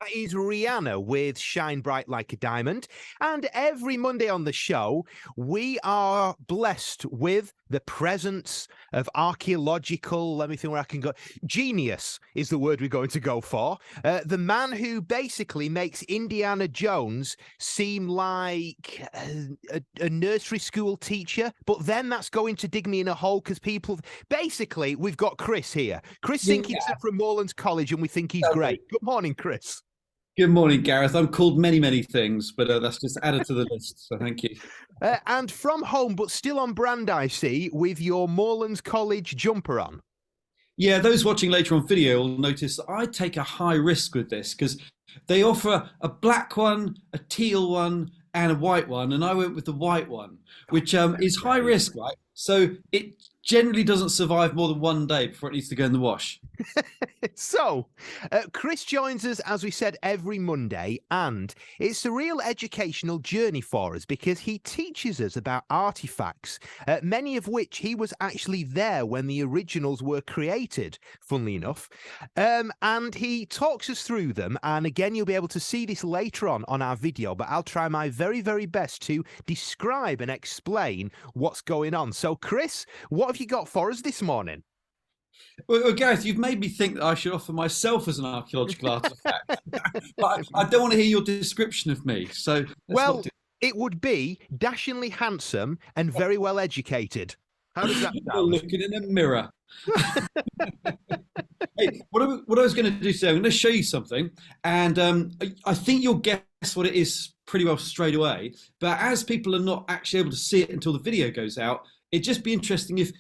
That is Rihanna with Shine Bright Like a Diamond. And every Monday on the show, we are blessed with the presence of archaeological, let me think where I can go. Genius is the word we're going to go for. The man who basically makes Indiana Jones seem like a nursery school teacher, but then that's going to dig me in a hole because people. Basically, we've got Chris here. Chris Yeah. Sinkinson from Morelands College, and we think he's great. Good morning, Chris. Good morning, Gareth. I'm called many, many things, but that's just added to the list. So thank you. And from home, but still on brand, I see, with your Morelands College jumper on. Yeah, those watching later on video will notice that I take a high risk with this because they offer a black one, a teal one, and a white one, and I went with the white one, which is high risk, right? So it generally doesn't survive more than one day before it needs to go in the wash. So, Chris joins us, as we said, every Monday, and it's a real educational journey for us because he teaches us about artifacts, many of which he was actually there when the originals were created, funnily enough. And he talks us through them, and again, you'll be able to see this later on our video, but I'll try my very, very best to describe and explain what's going on. So, Chris, what have you got for us this morning? Well, Gareth, you've made me think that I should offer myself as an archaeological artifact, but I don't want to hear your description of me. So let's not Well, do. it would be dashingly handsome and very well educated. How does that You're sound? looking in a mirror. Hey, what I was going to do today, I'm going to show you something, and I think you'll guess what it is pretty well straight away. But as people are not actually able to see it until the video goes out, it'd just be interesting if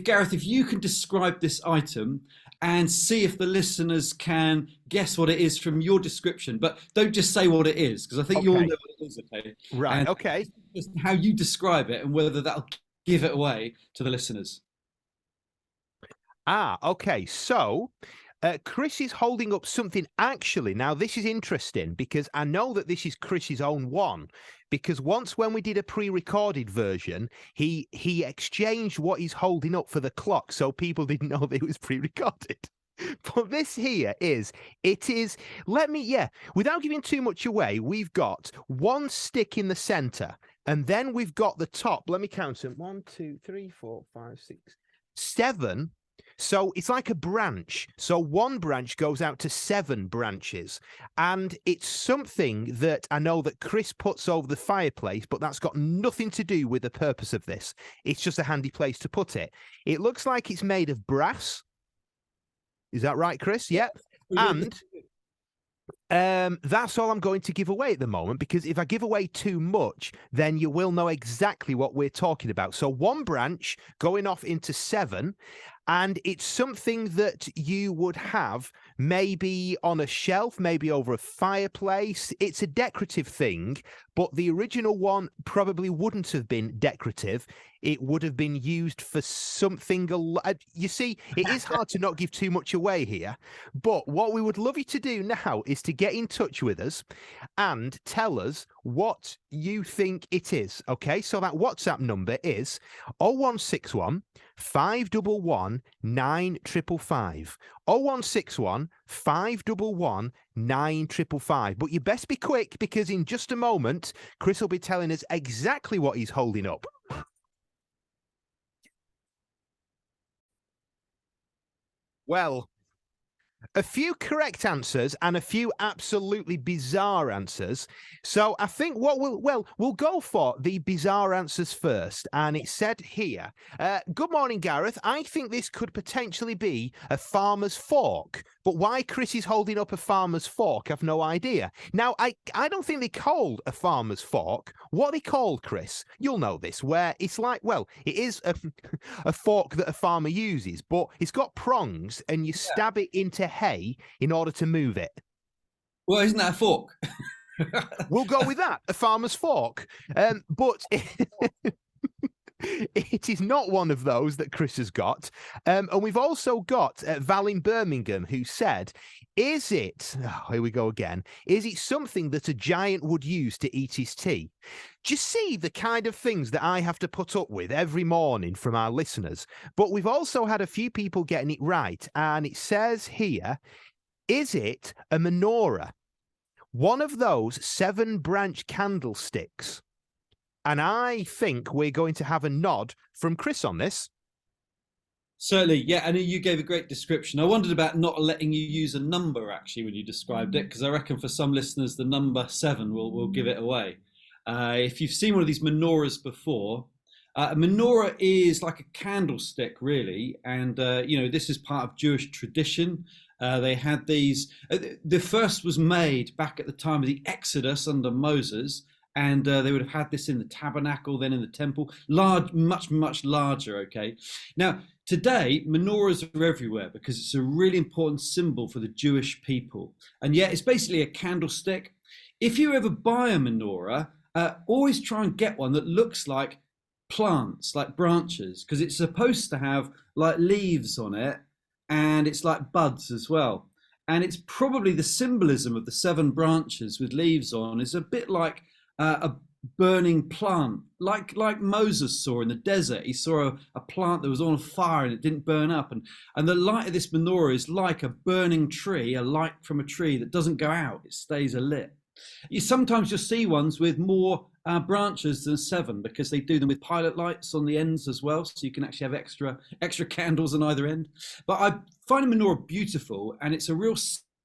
Gareth, if you can describe this item and see if the listeners can guess what it is from your description, but don't just say what it is because I think you all know Okay. what it is, okay? Right. And Okay. just how you describe it and whether that'll give it away to the listeners. Okay. So, Chris is holding up something actually. Now, this is interesting because I know that this is Chris's own one. Because once when we did a pre-recorded version, he exchanged what he's holding up for the clock, so people didn't know that it was pre-recorded. But this here without giving too much away, we've got one stick in the center, and then we've got the top. Let me count them. 1, 2, 3, 4, 5, 6, 7. So it's like a branch. So one branch goes out to 7 branches. And it's something that I know that Chris puts over the fireplace, but that's got nothing to do with the purpose of this. It's just a handy place to put it. It looks like it's made of brass. Is that right, Chris? Yep. And that's all I'm going to give away at the moment, because if I give away too much, then you will know exactly what we're talking about. So one branch going off into 7, and it's something that you would have maybe on a shelf, maybe over a fireplace. It's a decorative thing, but the original one probably wouldn't have been decorative. It would have been used for something. You see, it is hard to not give too much away here, but what we would love you to do now is to get in touch with us and tell us what you think it is. Okay, so that WhatsApp number is 0161 511 9555. 0161 511 9555. But you best be quick, because in just a moment, Chris will be telling us exactly what he's holding up. Well, a few correct answers and a few absolutely bizarre answers. So I think what we'll go for the bizarre answers first. And it said here, good morning, Gareth. I think this could potentially be a farmer's fork. But why Chris is holding up a farmer's fork, I've no idea. Now, I don't think they called a farmer's fork. What they called, Chris, you'll know this, where it's like, well, it is a fork that a farmer uses, but it's got prongs and you stab it into hay in order to move it. Well, isn't that a fork? We'll go with that, a farmer's fork. But it is not one of those that Chris has got. And we've also got Val in Birmingham, who said, is it, here we go again, is it something that a giant would use to eat his tea? Do you see the kind of things that I have to put up with every morning from our listeners? But we've also had a few people getting it right. And it says here, is it a menorah? one of those 7-branch candlesticks. And I think we're going to have a nod from Chris on this. Certainly, yeah, and you gave a great description. I wondered about not letting you use a number actually when you described it, because I reckon for some listeners the number 7 will give it away. If you've seen one of these menorahs before, a menorah is like a candlestick, really, and this is part of Jewish tradition. They had these. The first was made back at the time of the Exodus under Moses, and they would have had this in the tabernacle, then in the temple, large, much larger. Okay, now today menorahs are everywhere because it's a really important symbol for the Jewish people, and yet it's basically a candlestick. If you ever buy a menorah, always try and get one that looks like plants, like branches, because it's supposed to have like leaves on it, and it's like buds as well. And it's probably the symbolism of the 7 branches with leaves on is a bit like a burning plant, like Moses saw in the desert. He saw a plant that was on fire and it didn't burn up, and the light of this menorah is like a burning tree, a light from a tree that doesn't go out, it stays alit. You sometimes you'll see ones with more branches than 7, because they do them with pilot lights on the ends as well, so you can actually have extra candles on either end. But I find a menorah beautiful, and it's a real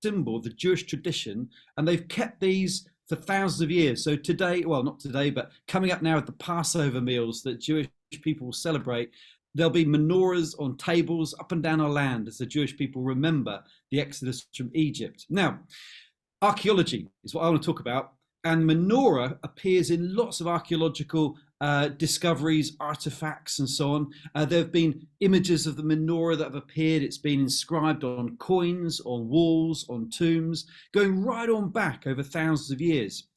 symbol of the Jewish tradition, and they've kept these for thousands of years. So today, well, not today, but coming up now at the Passover meals that Jewish people will celebrate, there'll be menorahs on tables up and down our land as the Jewish people remember the Exodus from Egypt. Now, archaeology is what I want to talk about, and menorah appears in lots of archaeological discoveries, artifacts, and so on. There have been images of the menorah that have appeared. It's been inscribed on coins, on walls, on tombs, going right on back over thousands of years.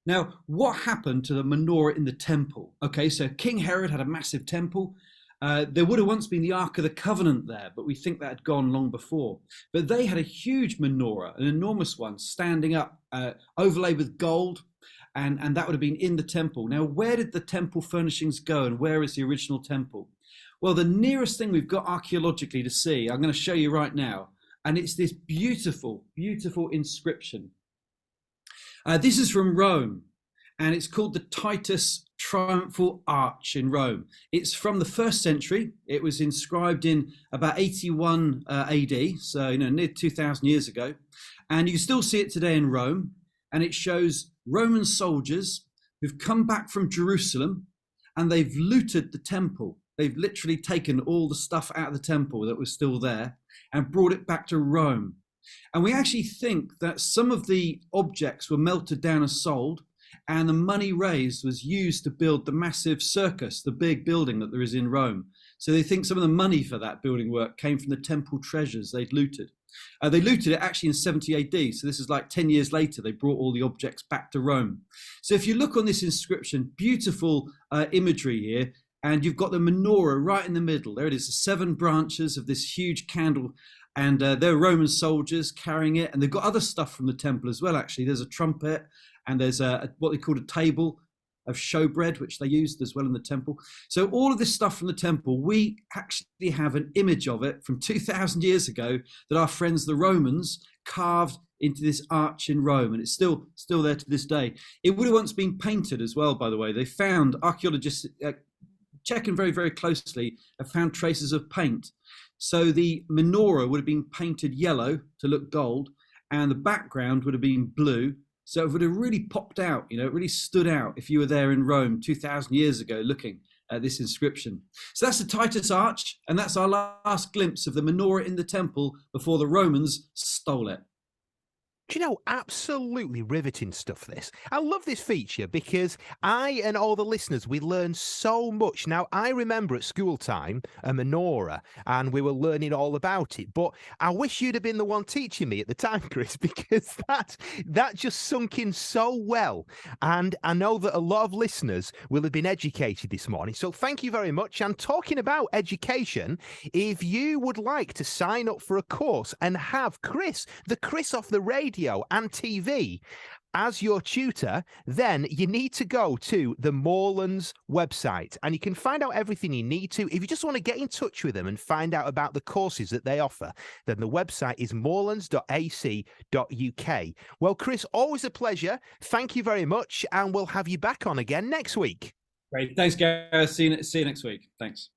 Now, what happened to the menorah in the temple? Okay, so King Herod had a massive temple. There would have once been the Ark of the Covenant there, but we think that had gone long before. But they had a huge menorah, an enormous one, standing up, overlaid with gold, and that would have been in the temple. Now, where did the temple furnishings go, and where is the original temple? Well, the nearest thing we've got archaeologically to see, I'm going to show you right now, and it's this beautiful, beautiful inscription. This is from Rome, and it's called the Titus Triumphal Arch in Rome. It's from the 1st century. It was inscribed in about 81 AD, so near 2,000 years ago. And you can still see it today in Rome. And it shows Roman soldiers who've come back from Jerusalem, and they've looted the temple. They've literally taken all the stuff out of the temple that was still there and brought it back to Rome. And we actually think that some of the objects were melted down and sold, and the money raised was used to build the massive circus, the big building that there is in Rome. So they think some of the money for that building work came from the temple treasures they'd looted. They looted it actually in 70 AD, so this is like 10 years later, they brought all the objects back to Rome. So if you look on this inscription, beautiful imagery here, and you've got the menorah right in the middle. There it is, the 7 branches of this huge candle, and they're Roman soldiers carrying it, and they've got other stuff from the temple as well, actually. There's a trumpet, and there's what they called a table of showbread, which they used as well in the temple. So all of this stuff from the temple, we actually have an image of it from 2,000 years ago that our friends the Romans carved into this arch in Rome, and it's still there to this day. It would have once been painted as well, by the way. They found, archaeologists checking very, very closely, have found traces of paint. So the menorah would have been painted yellow to look gold, and the background would have been blue. So it would have really popped out, it really stood out if you were there in Rome 2,000 years ago looking at this inscription. So that's the Titus Arch, and that's our last glimpse of the menorah in the temple before the Romans stole it. Do you know, absolutely riveting stuff, this. I love this feature because I and all the listeners, we learn so much. Now, I remember at school time, a menorah, and we were learning all about it. But I wish you'd have been the one teaching me at the time, Chris, because that just sunk in so well. And I know that a lot of listeners will have been educated this morning. So thank you very much. And talking about education, if you would like to sign up for a course and have Chris, the Chris off the radio and TV, as your tutor, then you need to go to the Moorlands website and you can find out everything you need to. If you just want to get in touch with them and find out about the courses that they offer, then the website is moorlands.ac.uk. Well, Chris, always a pleasure. Thank you very much, and we'll have you back on again next week. Great. Thanks, Gareth. See you next week. Thanks.